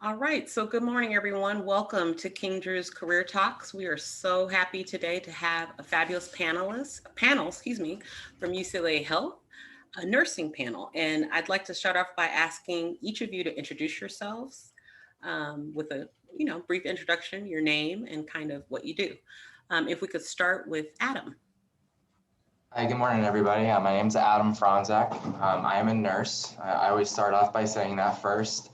All right, so good morning, everyone. Welcome to King Drew's Career Talks. We are so happy today to have a fabulous panel, from UCLA Health, a nursing panel. And I'd like to start off by asking each of you to introduce yourselves with a brief introduction, your name, and kind of what you do. If we could start with Adam. Hi, good morning, everybody. My name's Adam Franzak. I am a nurse. I always start off by saying that first.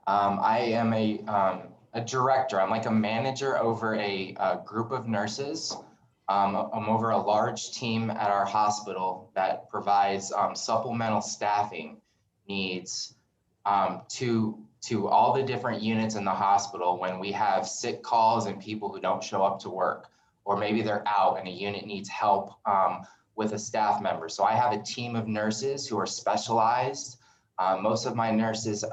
I am a director. I'm like a manager over a group of nurses. I'm over a large team at our hospital that provides supplemental staffing needs to all the different units in the hospital when we have sick calls and people who don't show up to work, or maybe they're out and a unit needs help with a staff member. So I have a team of nurses who are specialized. Most of my nurses,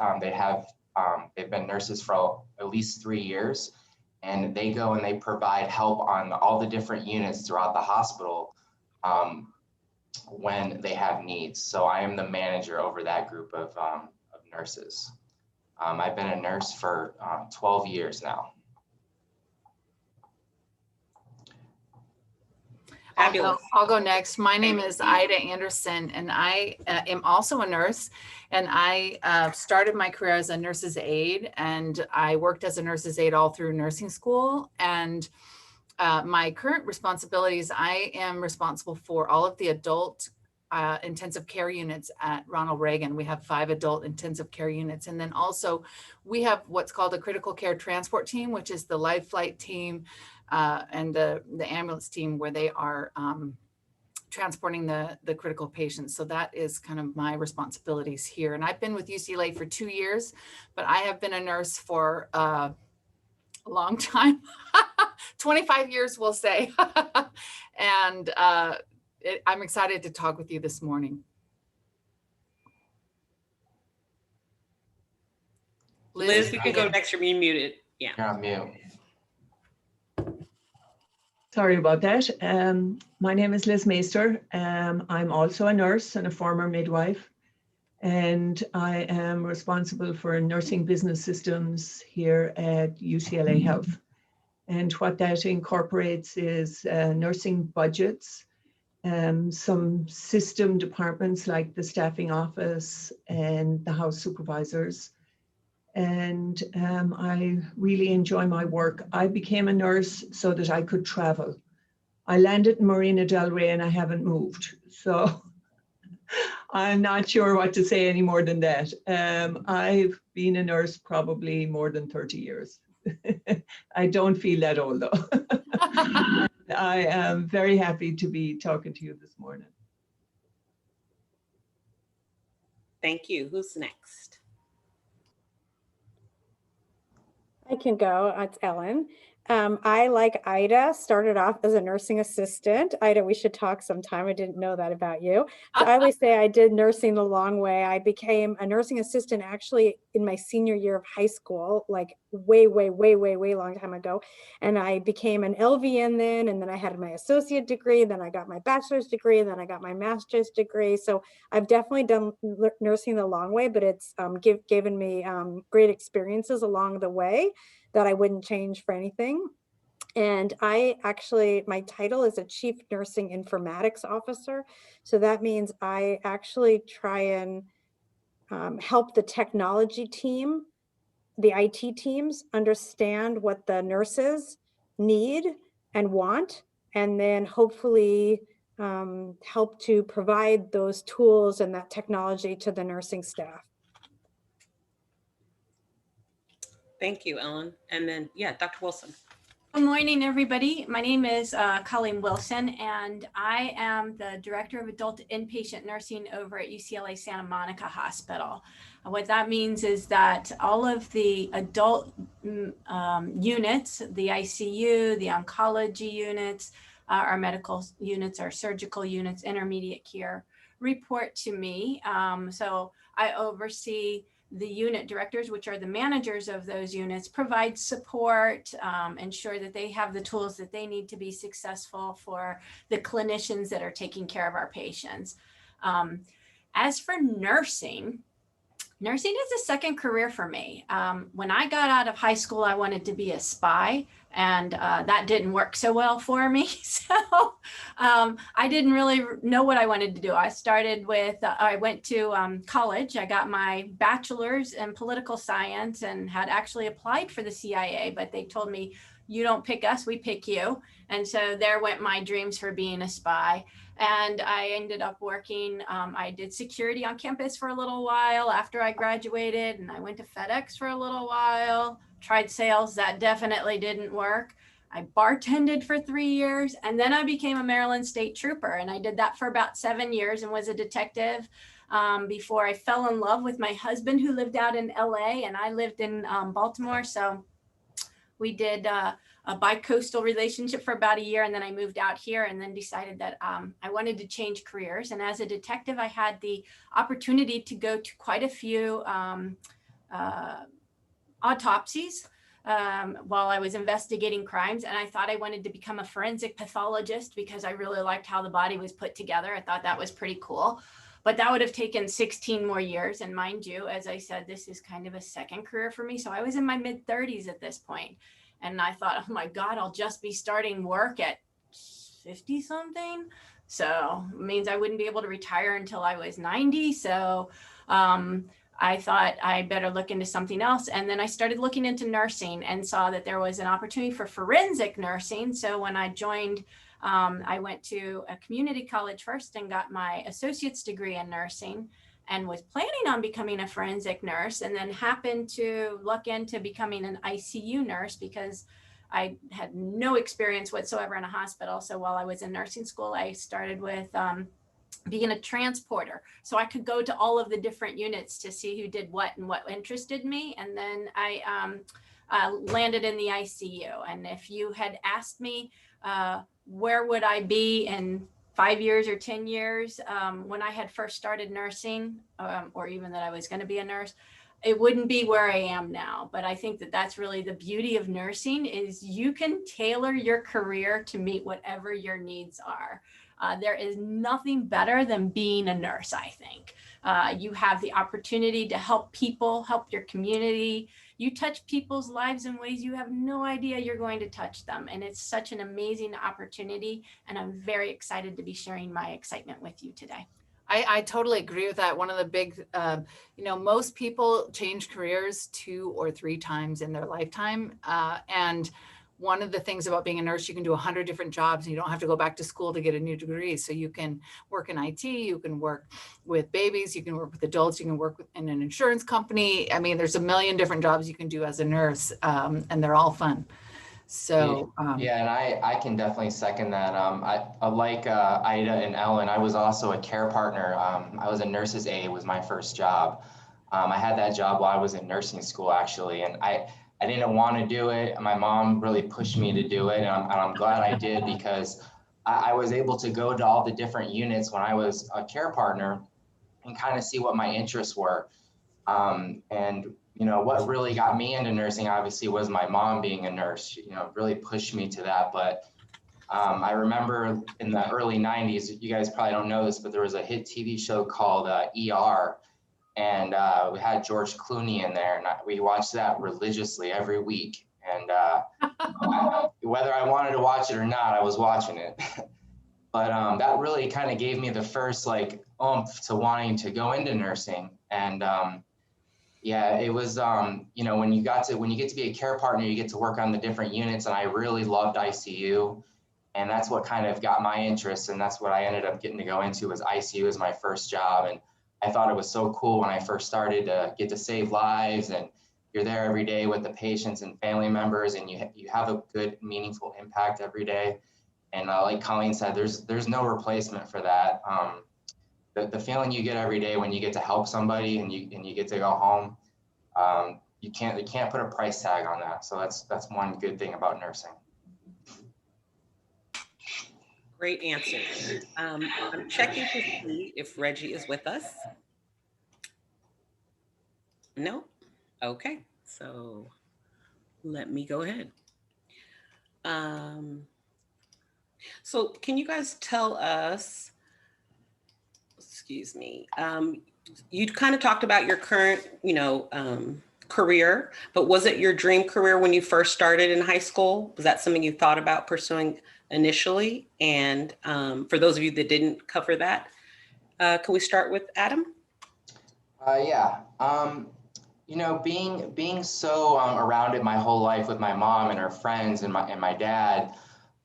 they've been nurses for at least 3 years, and they go and they provide help on all the different units throughout the hospital when they have needs. So I am the manager over that group of nurses. I've been a nurse for 12 years now. I'll go next. My name is Ida Anderson, and I am also a nurse. And I started my career as a nurse's aide, and I worked as a nurse's aide all through nursing school. And my current responsibilities, I am responsible for all of the adult intensive care units at Ronald Reagan. We have 5 adult intensive care units. And then also we have what's called a critical care transport team, which is the life flight team and the ambulance team, where they are transporting the critical patients. So that is kind of my responsibilities here. And I've been with UCLA for 2 years, but I have been a nurse for a long time, 25 years, we'll say. And I'm excited to talk with you this morning. Liz, you can go next. You're being muted. Yeah. You're on mute. Sorry about that. My name is Liz Maester. I'm also a nurse and a former midwife, and I am responsible for nursing business systems here at UCLA Health. And what that incorporates is nursing budgets, some system departments like the staffing office and the house supervisors. And I really enjoy my work. I became a nurse so that I could travel. I landed in Marina del Rey and I haven't moved. So I'm not sure what to say any more than that. I've been a nurse probably more than 30 years. I don't feel that old though. I am very happy to be talking to you this morning. Thank you. Who's next? I can go. It's Ellen. I, like Ida, started off as a nursing assistant. Ida, we should talk sometime. I didn't know that about you. So I always say I did nursing the long way. I became a nursing assistant actually in my senior year of high school, like way long time ago. And I became an LVN then, and then I had my associate degree, then I got my bachelor's degree, and then I got my master's degree. So I've definitely done nursing the long way, but it's given me great experiences along the way that I wouldn't change for anything. And my title is a Chief Nursing Informatics Officer. So that means I actually try and help the technology team, the IT teams, understand what the nurses need and want, and then hopefully help to provide those tools and that technology to the nursing staff. Thank you, Ellen. And then, Dr. Wilson. Good morning, everybody. My name is Colleen Wilson, and I am the Director of Adult Inpatient Nursing over at UCLA Santa Monica Hospital. What that means is that all of the adult units, the ICU, the oncology units, our medical units, our surgical units, intermediate care, report to me. So I oversee the unit directors, which are the managers of those units, provide support, ensure that they have the tools that they need to be successful for the clinicians that are taking care of our patients. As for nursing, Nursing is a second career for me. When I got out of high school, I wanted to be a spy, and that didn't work so well for me. So I didn't really know what I wanted to do. I started with, I went to college. I got my bachelor's in political science and had actually applied for the CIA, but they told me, you don't pick us, we pick you. And so there went my dreams for being a spy. And I ended up working, I did security on campus for a little while after I graduated, and I went to FedEx for a little while, tried sales, that definitely didn't work. I bartended for 3 years, and then I became a Maryland State Trooper, and I did that for about 7 years and was a detective before I fell in love with my husband, who lived out in LA, and I lived in Baltimore. So we did a bi-coastal relationship for about a year, and then I moved out here and then decided that I wanted to change careers. And as a detective, I had the opportunity to go to quite a few autopsies while I was investigating crimes. And I thought I wanted to become a forensic pathologist because I really liked how the body was put together. I thought that was pretty cool. But that would have taken 16 more years. And mind you, as I said, this is kind of a second career for me. So I was in my mid 30s at this point. And I thought, oh my God, I'll just be starting work at 50 something. So it means I wouldn't be able to retire until I was 90. So I thought I better look into something else. And then I started looking into nursing and saw that there was an opportunity for forensic nursing. So when I joined, I went to a community college first and got my associate's degree in nursing and was planning on becoming a forensic nurse, and then happened to luck into becoming an ICU nurse because I had no experience whatsoever in a hospital. So while I was in nursing school, I started with being a transporter. So I could go to all of the different units to see who did what and what interested me. And then I landed in the ICU. And if you had asked me, where would I be in 5 years or 10 years when I had first started nursing, or even that I was going to be a nurse, it wouldn't be where I am now. But I think that that's really the beauty of nursing, is you can tailor your career to meet whatever your needs are. There is nothing better than being a nurse, I think. You have the opportunity to help people, help your community. You touch people's lives in ways you have no idea you're going to touch them. And it's such an amazing opportunity. And I'm very excited to be sharing my excitement with you today. I totally agree with that. One of the big, most people change careers 2 or 3 times in their lifetime. And one of the things about being a nurse, you can do 100 different jobs and you don't have to go back to school to get a new degree. So you can work in IT, you can work with babies, you can work with adults, you can work in an insurance company. I mean, there's a million different jobs you can do as a nurse, and they're all fun. So yeah, and I can definitely second that. I like Ida and Ellen. I was also a care partner. I was a nurse's aide, was my first job. I had that job while I was in nursing school, actually, and I didn't want to do it. My mom really pushed me to do it, and I'm glad I did, because I was able to go to all the different units when I was a care partner and kind of see what my interests were. And what really got me into nursing, obviously, was my mom being a nurse. Really pushed me to that. But I remember in the early 90s, you guys probably don't know this, but there was a hit TV show called ER. And we had George Clooney in there, and we watched that religiously every week. And whether I wanted to watch it or not, I was watching it. But that really kind of gave me the first oomph to wanting to go into nursing. And yeah, it was when you get to be a care partner, you get to work on the different units, and I really loved ICU, and that's what kind of got my interest, and that's what I ended up getting to go into, was ICU as my first job. And I thought it was so cool when I first started to get to save lives, and you're there every day with the patients and family members, and you have a good, meaningful impact every day. And like Colleen said, there's no replacement for that. The feeling you get every day when you get to help somebody and you get to go home, you can't put a price tag on that. So that's one good thing about nursing. Great answer. I'm checking to see if Reggie is with us. No? Okay, so let me go ahead. So can you guys tell us, excuse me, You kind of talked about your current, career, but was it your dream career when you first started in high school? Was that something you thought about pursuing initially? And for those of you that didn't cover that, can we start with Adam? Yeah. Being so around it my whole life with my mom and her friends and my dad,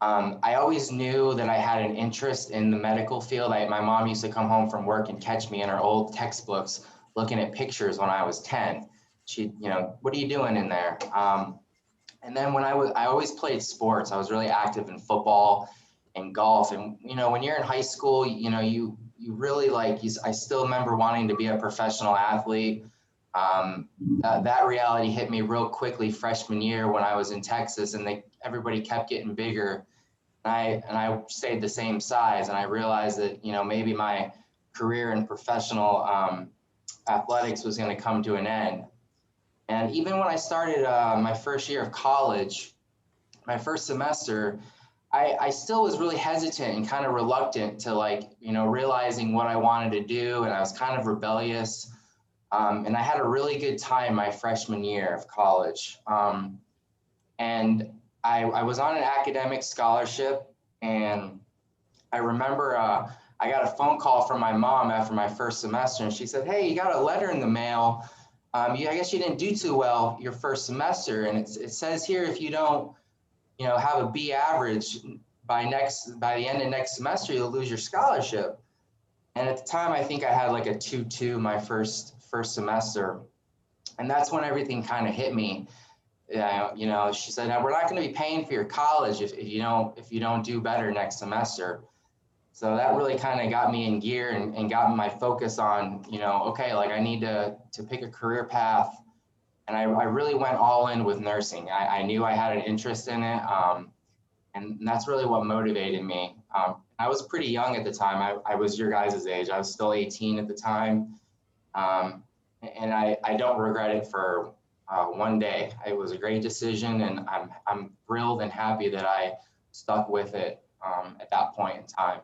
I always knew that I had an interest in the medical field. My mom used to come home from work and catch me in her old textbooks looking at pictures when I was 10. She, what are you doing in there? And then I always played sports. I was really active in football and golf. And, when you're in high school, you really I still remember wanting to be a professional athlete. That reality hit me real quickly freshman year when I was in Texas, and everybody kept getting bigger. And I stayed the same size, and I realized that, maybe my career in professional athletics was going to come to an end. And even when I started my first year of college, my first semester, I still was really hesitant and kind of reluctant to realizing what I wanted to do. And I was kind of rebellious. And I had a really good time my freshman year of college. And I was on an academic scholarship, and I remember I got a phone call from my mom after my first semester, and she said, "Hey, you got a letter in the mail. I guess you didn't do too well your first semester, and it says here if you don't, have a B average by the end of next semester, you'll lose your scholarship." And at the time, I think I had like a 2.2 my first semester, and that's when everything kind of hit me. She said, "Now, we're not going to be paying for your college if you don't do better next semester." So that really kind of got me in gear and got my focus on, okay, I need to pick a career path. And I really went all in with nursing. I knew I had an interest in it. And that's really what motivated me. I was pretty young at the time. I was your guys' age. I was still 18 at the time. And I don't regret it for one day. It was a great decision, and I'm thrilled and happy that I stuck with it at that point in time.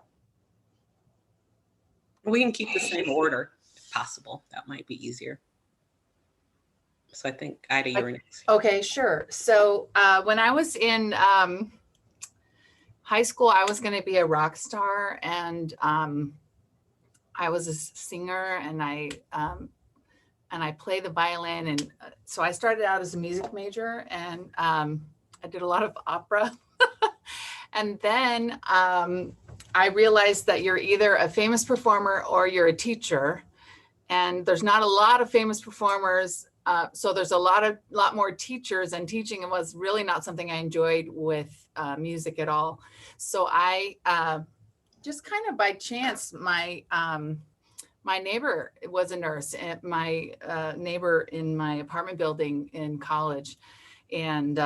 We can keep the same order if possible. That might be easier. So I think, Ida, you're next. Okay, sure. So when I was in high school, I was going to be a rock star, and I was a singer, and I play the violin. And so I started out as a music major, and I did a lot of opera. And then I realized that you're either a famous performer or you're a teacher, and there's not a lot of famous performers. So there's a lot more teachers, and teaching was really not something I enjoyed with music at all. So I just kind of by chance, my neighbor was a nurse, and my neighbor in my apartment building in college. And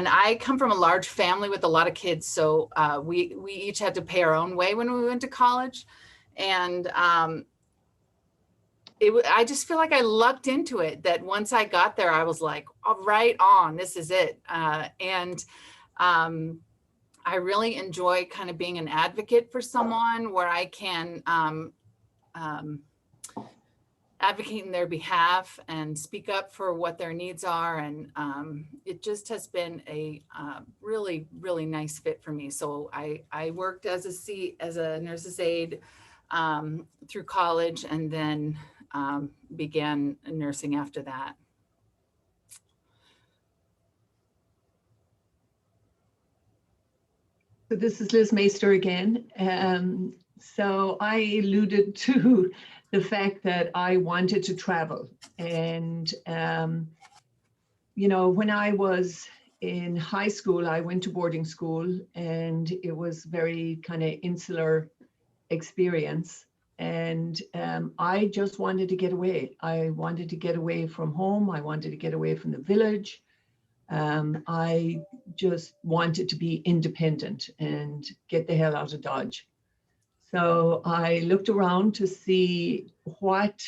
I come from a large family with a lot of kids. So we each had to pay our own way when we went to college. And I just feel like I lucked into it, that once I got there, I was like, oh, right on, this is it. And I really enjoy kind of being an advocate for someone, where I can advocate in their behalf and speak up for what their needs are. And it just has been a really, really nice fit for me. So I worked as a nurse's aide through college, and then began nursing after that. So this is Liz Maester again. So I alluded to the fact that I wanted to travel. And, when I was in high school, I went to boarding school, and it was very kind of insular experience. And I just wanted to get away. I wanted to get away from home. I wanted to get away from the village. I just wanted to be independent and get the hell out of Dodge. So I looked around to see what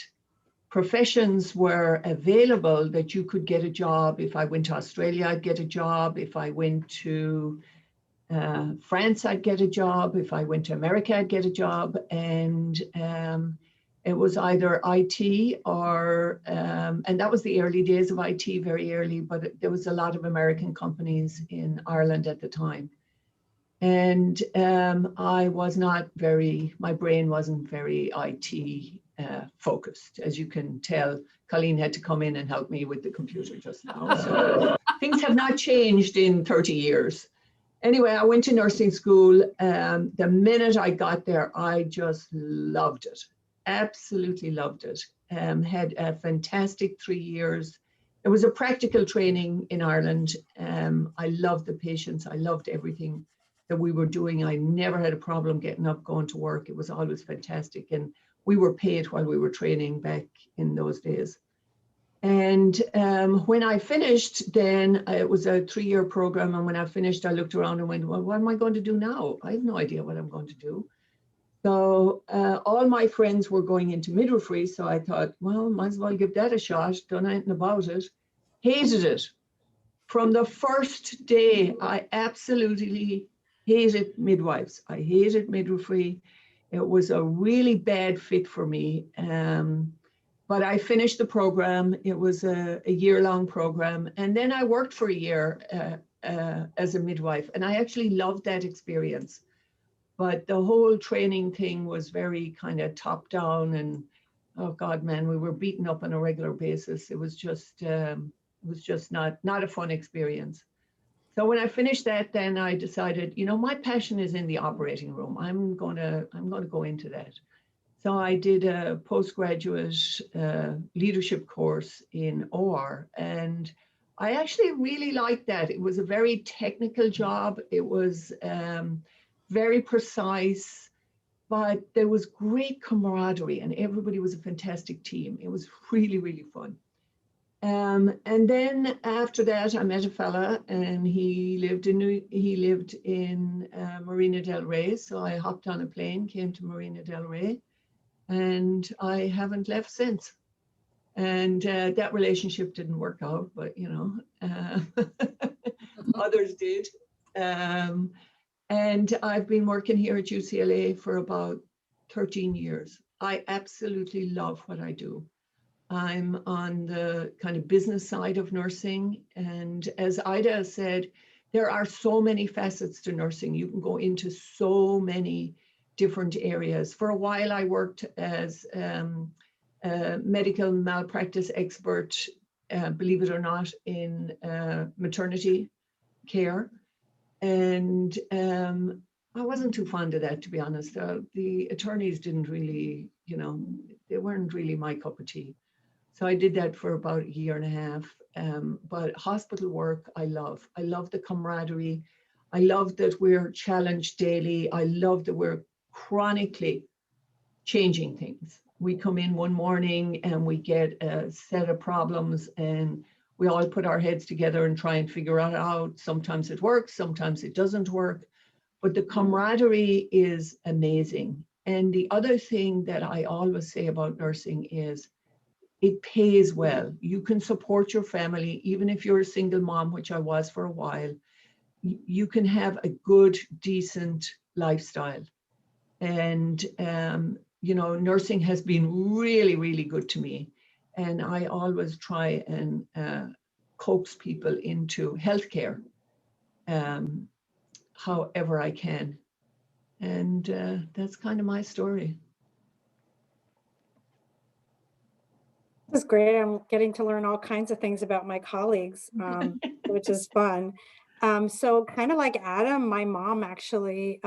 professions were available that you could get a job. If I went to Australia, I'd get a job. If I went to France, I'd get a job. If I went to America, I'd get a job. And It was either IT or, and that was the early days of IT, very early, but there was a lot of American companies in Ireland at the time. And I was not very, my brain wasn't very IT focused. As you can tell, Colleen had to come in and help me with the computer just now. So things have not changed in 30 years. Anyway, I went to nursing school. The minute I got there, I just loved it. Absolutely loved it. Had a fantastic 3 years. It was a practical training in Ireland. I loved the patients. I loved everything that we were doing. I never had a problem getting up, going to work. It was always fantastic. And we were paid while we were training back in those days. And when I finished, then it was a 3-year program. And when I finished, I looked around and went, well, what am I going to do now? I have no idea what I'm going to do. So all my friends were going into midwifery. So I thought, well, might as well give that a shot. Done anything about it. Hated it. From the first day, I absolutely hated midwives. I hated midwifery. It was a really bad fit for me. But I finished the program. It was a year-long program. And then I worked for a year as a midwife. And I actually loved that experience. But the whole training thing was very kind of top-down. And, oh, God, man, we were beaten up on a regular basis. It was just not a fun experience. So when I finished that, then I decided, you know, my passion is in the operating room. I'm going to go into that. So I did a postgraduate leadership course in OR, and I actually really liked that. It was a very technical job. It was very precise, but there was great camaraderie and everybody was a fantastic team. It was really, really fun. And then after that, I met a fella, and he lived in Marina del Rey. So I hopped on a plane, came to Marina del Rey, and I haven't left since. And that relationship didn't work out, but you know, others did. And I've been working here at UCLA for about 13 years. I absolutely love what I do. I'm on the kind of business side of nursing. And as Ida said, there are so many facets to nursing. You can go into so many different areas. For a while, I worked as a medical malpractice expert, believe it or not, in maternity care. And I wasn't too fond of that, to be honest. The attorneys didn't really, you know, they weren't really my cup of tea. So I did that for about a year and a half. But hospital work, I love. I love the camaraderie. I love that we're challenged daily. I love that we're chronically changing things. We come in one morning and we get a set of problems, and we all put our heads together and try and figure it out. Sometimes it works, sometimes it doesn't work. But the camaraderie is amazing. And the other thing that I always say about nursing is, it pays well. You can support your family, even if you're a single mom, which I was for a while. You can have a good, decent lifestyle. And, you know, nursing has been really, really good to me. And I always try and coax people into healthcare however I can. And that's kind of my story. This is great. I'm getting to learn all kinds of things about my colleagues, which is fun. So kind of like Adam, my mom actually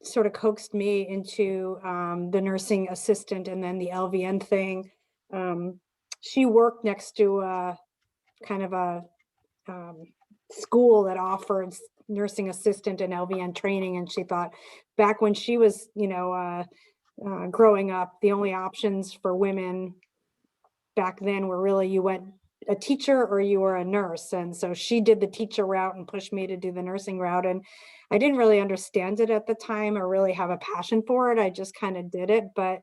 sort of coaxed me into the nursing assistant and then the LVN thing. She worked next to kind of a school that offered nursing assistant and LVN training. And she thought back when she was, you know, growing up, the only options for women back then were really you went a teacher or you were a nurse. And so she did the teacher route and pushed me to do the nursing route. And I didn't really understand it at the time or really have a passion for it. I just kind of did it. But,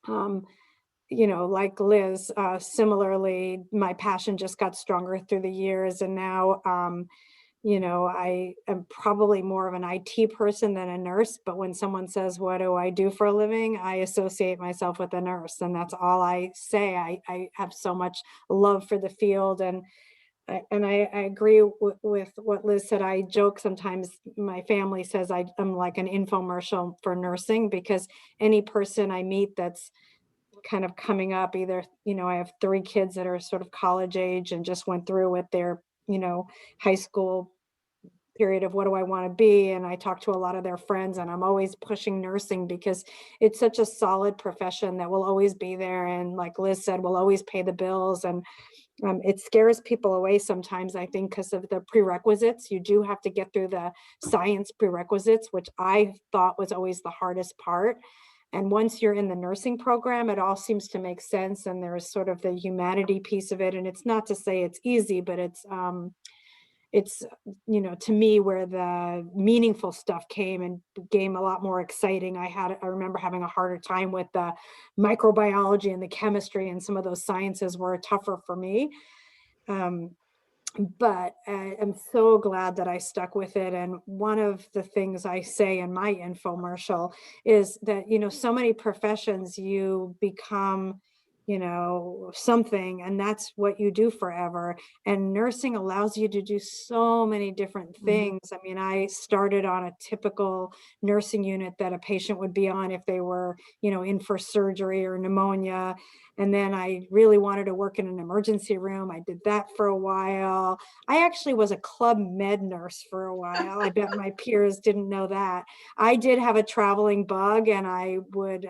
you know, like Liz, similarly, my passion just got stronger through the years. And now I am probably more of an IT person than a nurse, but when someone says, what do I do for a living? I associate myself with a nurse, and that's all I say. I have so much love for the field, and I agree with what Liz said. I joke sometimes, my family says I'm like an infomercial for nursing, because any person I meet that's kind of coming up, either, I have 3 kids that are sort of college age and just went through with their, high school period of what do I want to be. And I talk to a lot of their friends, and I'm always pushing nursing because it's such a solid profession that will always be there. And like Liz said, will always pay the bills. And it scares people away sometimes, I think, because of the prerequisites. You do have to get through the science prerequisites, which I thought was always the hardest part. And once you're in the nursing program, it all seems to make sense. And there's sort of the humanity piece of it. And it's not to say it's easy, but it's to me, where the meaningful stuff came and became a lot more exciting. I remember having a harder time with the microbiology and the chemistry, and some of those sciences were tougher for me. But I'm so glad that I stuck with it. And one of the things I say in my infomercial is that, so many professions you become, something, and that's what you do forever. And nursing allows you to do so many different things. I mean, I started on a typical nursing unit that a patient would be on if they were, in for surgery or pneumonia. And then I really wanted to work in an emergency room. I did that for a while. I actually was a club med nurse for a while. I bet my peers didn't know that. I did have a traveling bug, and I would,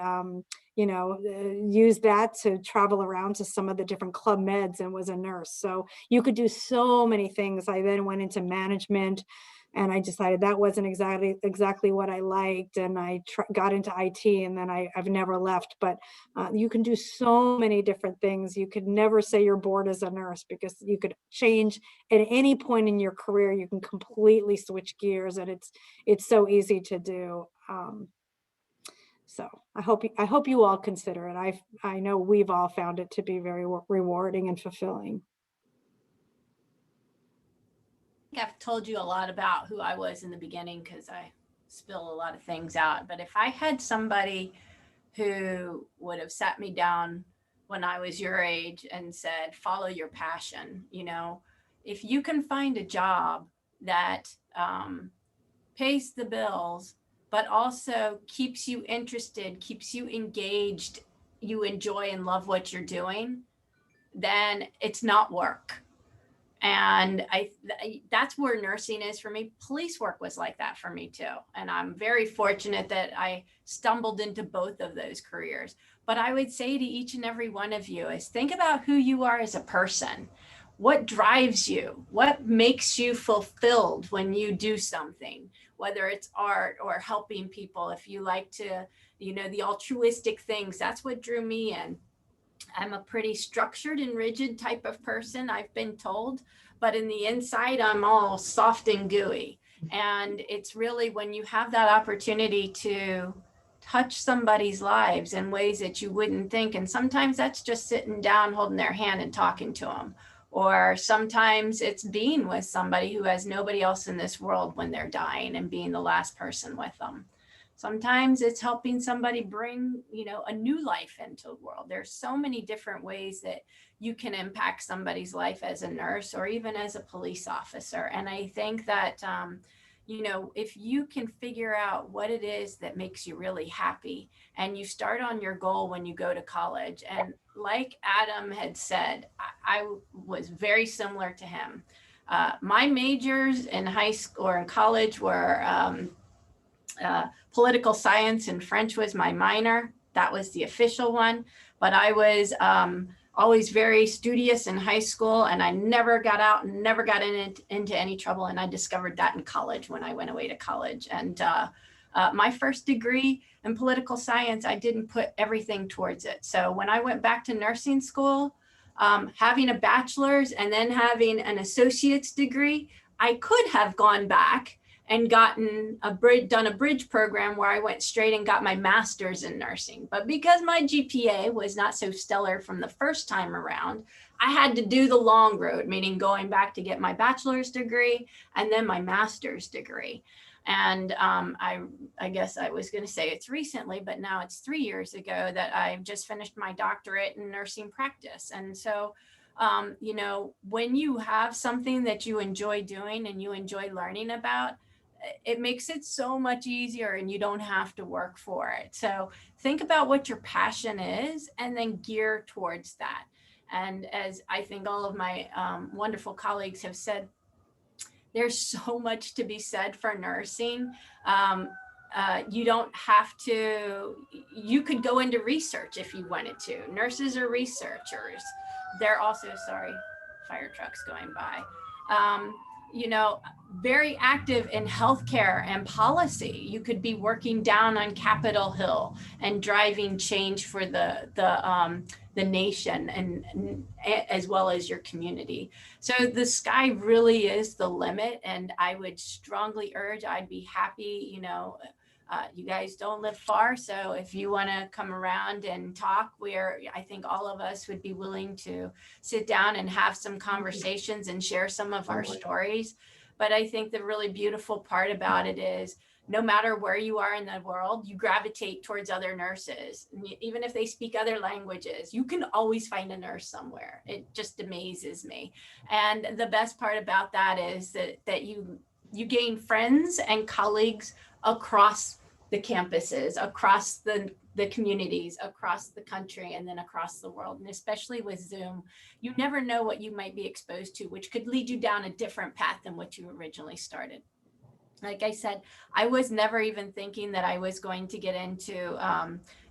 use that to travel around to some of the different club meds, and was a nurse. So you could do so many things. I then went into management, and I decided that wasn't exactly what I liked. And I got into IT, and then I've never left. But you can do so many different things. You could never say you're bored as a nurse, because you could change at any point in your career. You can completely switch gears, and it's so easy to do. So I hope you all consider it. I know we've all found it to be very rewarding and fulfilling. I've told you a lot about who I was in the beginning because I spill a lot of things out. But if I had somebody who would have sat me down when I was your age and said, follow your passion, if you can find a job that pays the bills, but also keeps you interested, keeps you engaged, you enjoy and love what you're doing, then it's not work. And that's where nursing is for me. Police work was like that for me too. And I'm very fortunate that I stumbled into both of those careers. But I would say to each and every one of you is think about who you are as a person. What drives you? What makes you fulfilled when you do something, whether it's art or helping people? If you like to, the altruistic things, that's what drew me in. I'm a pretty structured and rigid type of person, I've been told, but in the inside, I'm all soft and gooey. And it's really when you have that opportunity to touch somebody's lives in ways that you wouldn't think. And sometimes that's just sitting down, holding their hand and talking to them. Or sometimes it's being with somebody who has nobody else in this world when they're dying and being the last person with them. Sometimes it's helping somebody bring, a new life into the world. There's so many different ways that you can impact somebody's life as a nurse or even as a police officer. And I think that, if you can figure out what it is that makes you really happy and you start on your goal when you go to college. And like Adam had said, I was very similar to him. My majors in high school or in college were political science, and French was my minor. That was the official one. But I was always very studious in high school, and I never got out and never got into any trouble. And I discovered that in college when I went away to college. And my first degree in political science, I didn't put everything towards it. So when I went back to nursing school, having a bachelor's and then having an associate's degree, I could have gone back and done a bridge program where I went straight and got my master's in nursing. But because my GPA was not so stellar from the first time around, I had to do the long road, meaning going back to get my bachelor's degree and then my master's degree. And I guess I was going to say it's recently, but now it's 3 years ago that I've just finished my doctorate in nursing practice. And so, you know, when you have something that you enjoy doing and you enjoy learning about, it makes it so much easier and you don't have to work for it. So think about what your passion is and then gear towards that. And as I think all of my wonderful colleagues have said, there's so much to be said for nursing. You don't have to, you could go into research if you wanted to. Nurses are researchers. They're also, sorry, fire trucks going by. You know, very active in healthcare and policy. You could be working down on Capitol Hill and driving change for the nation and as well as your community. So the sky really is the limit, and I would strongly urge, I'd be happy, you know, you guys don't live far, so if you want to come around and talk, I think all of us would be willing to sit down and have some conversations and share some of our stories. But I think the really beautiful part about it is no matter where you are in the world, you gravitate towards other nurses. Even if they speak other languages, you can always find a nurse somewhere. It just amazes me. And the best part about that is that you gain friends and colleagues across the campuses, across the communities, across the country, and then across the world. And especially with Zoom, you never know what you might be exposed to, which could lead you down a different path than what you originally started. Like I said, I was never even thinking that I was going to get into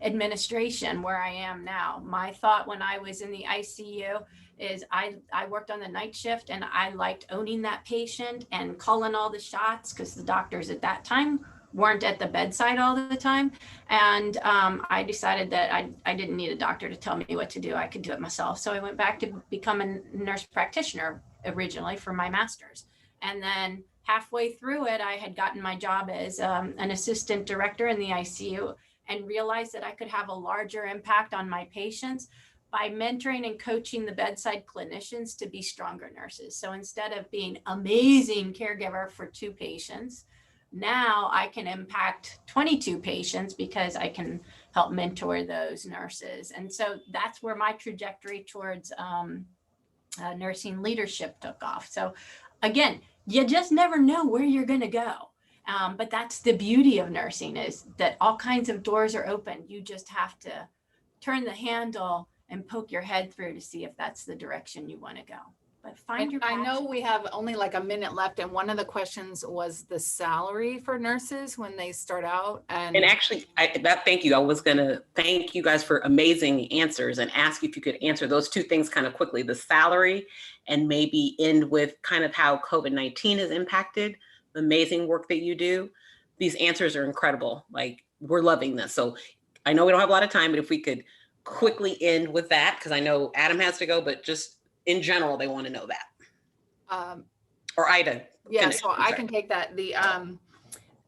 administration where I am now. My thought when I was in the ICU is I worked on the night shift and I liked owning that patient and calling all the shots because the doctors at that time weren't at the bedside all the time. And I decided that I didn't need a doctor to tell me what to do. I could do it myself. So I went back to become a nurse practitioner originally for my master's. And then halfway through it, I had gotten my job as an assistant director in the ICU and realized that I could have a larger impact on my patients by mentoring and coaching the bedside clinicians to be stronger nurses. So instead of being amazing caregiver for 2 patients, now I can impact 22 patients because I can help mentor those nurses. And so that's where my trajectory towards nursing leadership took off. So again, you just never know where you're going to go. But that's the beauty of nursing, is that all kinds of doors are open. You just have to turn the handle and poke your head through to see if that's the direction you want to go. But find your passion. I know we have only like a minute left, and one of the questions was the salary for nurses when they start out. And actually, thank you. I was going to thank you guys for amazing answers and ask if you could answer those 2 things kind of quickly, the salary, and maybe end with kind of how COVID-19 has impacted the amazing work that you do. These answers are incredible. Like, we're loving this. So I know we don't have a lot of time, but if we could quickly end with that, because I know Adam has to go, but just in general, they want to know that. Or Ida. Yeah, so I can take that.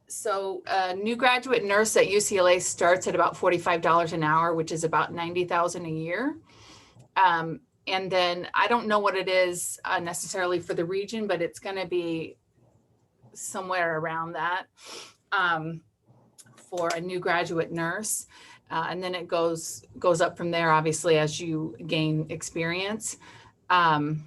So a new graduate nurse at UCLA starts at about $45 an hour, which is about $90,000 a year. And then I don't know what it is necessarily for the region, but it's going to be somewhere around that for a new graduate nurse. And then it goes up from there, obviously, as you gain experience. COVID,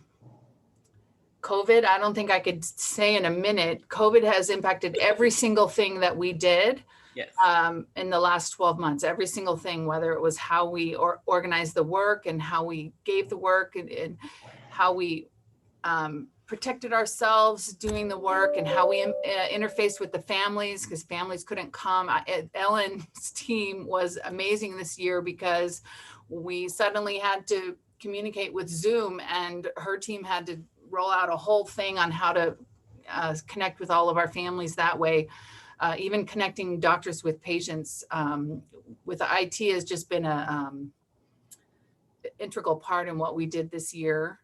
I don't think I could say in a minute, COVID has impacted every single thing that we did. Yes. In the last 12 months, every single thing, whether it was how we organized the work and how we gave the work and how we protected ourselves doing the work and how we interfaced with the families, because families couldn't come. Ellen's team was amazing this year because we suddenly had to communicate with Zoom, and her team had to roll out a whole thing on how to connect with all of our families that way. Even connecting doctors with patients with IT has just been a integral part in what we did this year.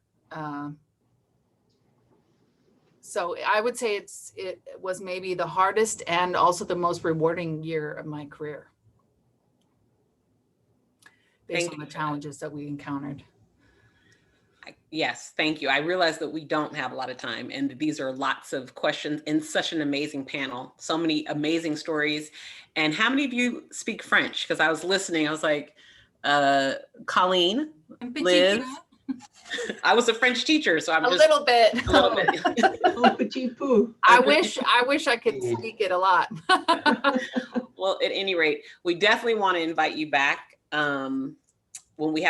So I would say it was maybe the hardest and also the most rewarding year of my career, based Thank on the you. challenges that we encountered. Yes, thank you. I realize that we don't have a lot of time, and these are lots of questions in such an amazing panel. So many amazing stories. And how many of you speak French? Because I was listening, I was like, Colleen, And petit Liz. peu. I was a French teacher, so I'm A just little bit. a little bit. Oh, petit peu. I wish I could speak it a lot. Well, at any rate, we definitely want to invite you back when we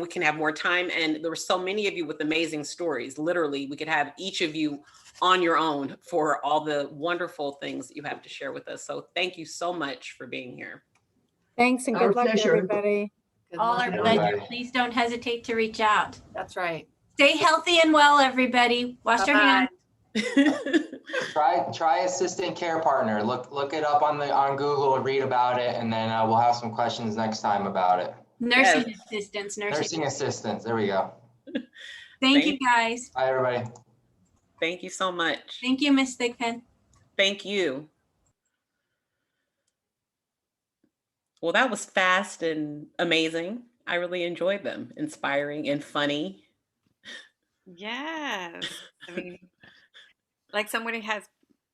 can have more time. And there were so many of you with amazing stories. Literally, we could have each of you on your own for all the wonderful things that you have to share with us. So thank you so much for being here. Thanks and Our good luck to pleasure. everybody. Good All luck, our everybody. pleasure. Please don't hesitate to reach out. That's right. Stay healthy and well, everybody. Wash your Bye-bye. hands. Try assistant care partner. Look it up on Google and read about it, and then we'll have some questions next time about it. Nursing Yes. assistants, Nursing assistants. There we go. Thank you, guys. Bye, everybody. Thank you so much. Thank you, Miss Thigpen. Thank you. Well, that was fast and amazing. I really enjoyed them. Inspiring and funny. Yes. I mean, like somebody has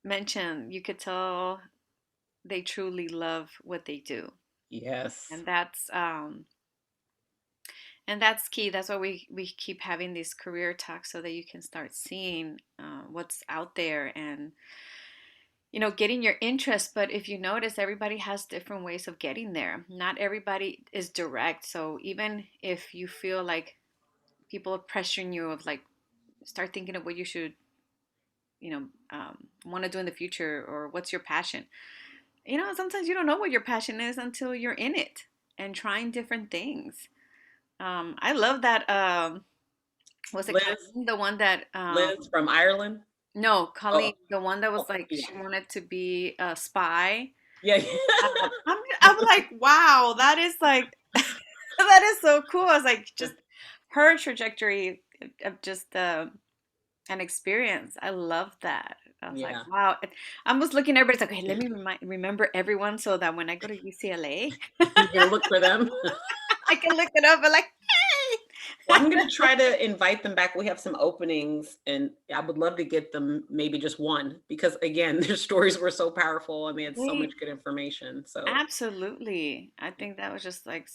mentioned, you could tell they truly love what they do. Yes. And that's key. That's why we keep having these career talks, so that you can start seeing what's out there and getting your interest. But if you notice, everybody has different ways of getting there. Not everybody is direct. So even if you feel like people are pressuring you of like, start thinking of what you should want to do in the future, or what's your passion. Sometimes you don't know what your passion is until you're in it and trying different things. I love that. Was it Liz? Colleen, the one that Liz from Ireland? no, Colleen, the one that was Oh, like, yeah. she wanted to be a spy. Yeah. I'm like, wow, that is like that is so cool. I was like, just her trajectory of just an experience. I love that. I was Yeah. like, wow. I was looking at everybody's like, okay, let me remember everyone, so that when I go to UCLA, You can look for them. I can look it up and like, hey. Well, I'm going to try to invite them back. We have some openings, and I would love to get them maybe just one, because again, their stories were so powerful and they had so much good information. So Absolutely. I think that was just like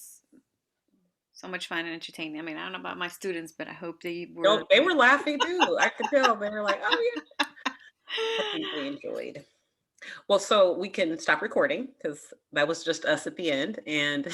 so much fun and entertaining. I mean, I don't know about my students, but I hope they were. no, they were laughing too. I could tell. They were like, oh yeah. I think they enjoyed. Well, so we can stop recording, because that was just us at the end. And